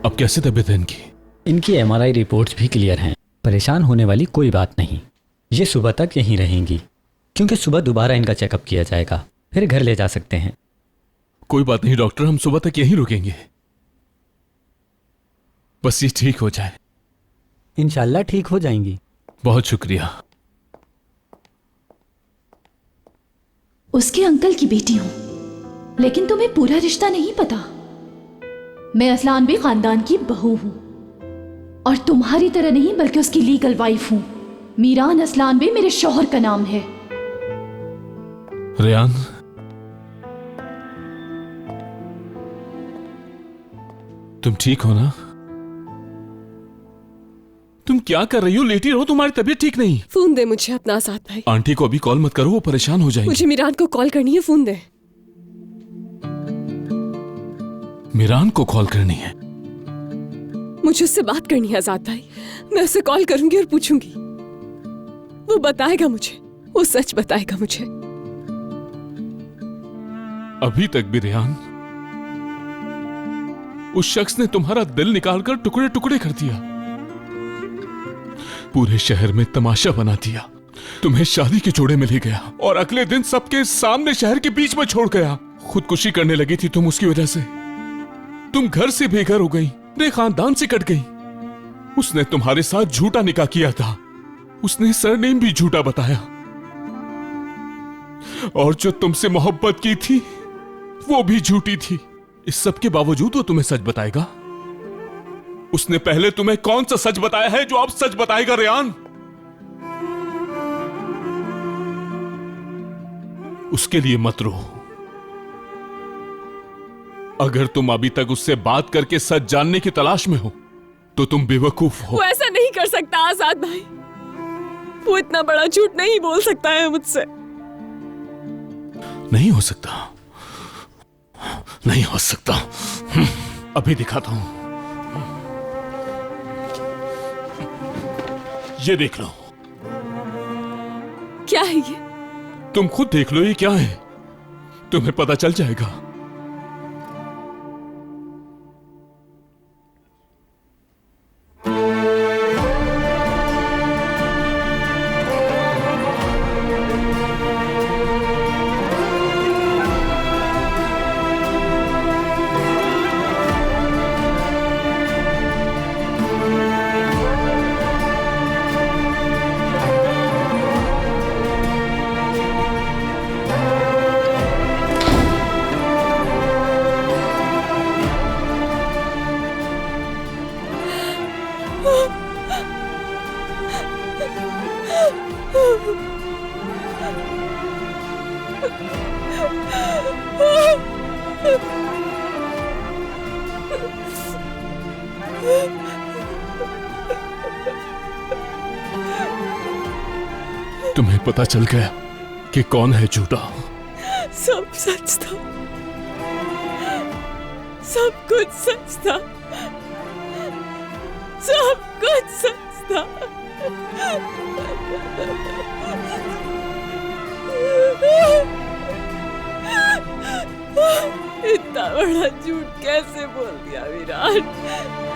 अब कैसे तबीयत है इनकी? इनकी MRI रिपोर्ट्स भी क्लियर हैं। परेशान होने वाली कोई बात नहीं। ये सुबह तक यहीं रहेंगी, क्योंकि सुबह दोबारा इनका चेकअप किया जाएगा, फिर घर ले जा सकते हैं। कोई बात नहीं डॉक्टर, हम सुबह तक यहीं रुकेंगे, बस ये ठीक हो जाए। इंशाल्लाह ठीक हो जाएंगी। बहुत शुक्रिया। उसके अंकल की बेटी हूं, लेकिन तुम्हें पूरा रिश्ता नहीं पता। मैं असलानबी खानदान की बहू हूं, और तुम्हारी तरह नहीं बल्कि उसकी लीगल वाइफ हूं। मीरान असलानबी मेरे शौहर का नाम है। रेयान, तुम ठीक हो ना? तुम क्या कर रही हो? लेटी रहो, तुम्हारी तबीयत ठीक नहीं। फोन दे मुझे अपना आजाद भाई। आंटी को अभी कॉल मत करो, वो परेशान हो जाएंगी। मुझे मीरान को कॉल करनी है, फोन दे। मीरान को कॉल करनी है? मुझे उससे बात करनी है आजाद भाई। मैं उसे कॉल करूंगी और पूछूंगी, वो बताएगा मुझे, वो सच बताएगा मुझे। अभी तक भी रेयान, उस शख्स ने तुम्हारा दिल निकालकर टुकड़े टुकड़े कर दिया, पूरे शहर में तमाशा बना दिया, तुम्हें शादी के जोड़े में ले गया और अगले दिन सबके सामने शहर के बीच में छोड़ गया। खुदकुशी करने लगी थी तुम उसकी वजह से। तुम घर से बेघर हो गई, अपने खानदान से कट गई। उसने तुम्हारे साथ झूठा निकाह किया था, उसने सरनेम भी झूठा बताया, और जो तुमसे मोहब्बत की थी वो भी झूठी थी। इस सब के बावजूद वो तुम्हें सच बताएगा? उसने पहले तुम्हें कौन सा सच बताया है जो अब सच बताएगा रेयान? उसके लिए मत रो। अगर तुम अभी तक उससे बात करके सच जानने की तलाश में हो तो तुम बेवकूफ हो। वो ऐसा नहीं कर सकता आजाद भाई, वो इतना बड़ा झूठ नहीं बोल सकता है मुझसे। नहीं हो सकता, नहीं हो सकता। अभी दिखाता हूं, ये देख लो। क्या है ये? तुम खुद देख लो, ये क्या है, तुम्हें पता चल जाएगा। तुम्हें पता चल गया कि कौन है झूठा? सब सच था, सब कुछ सच था, सब कुछ सच था। इतना बड़ा झूठ कैसे बोल दिया मीरान?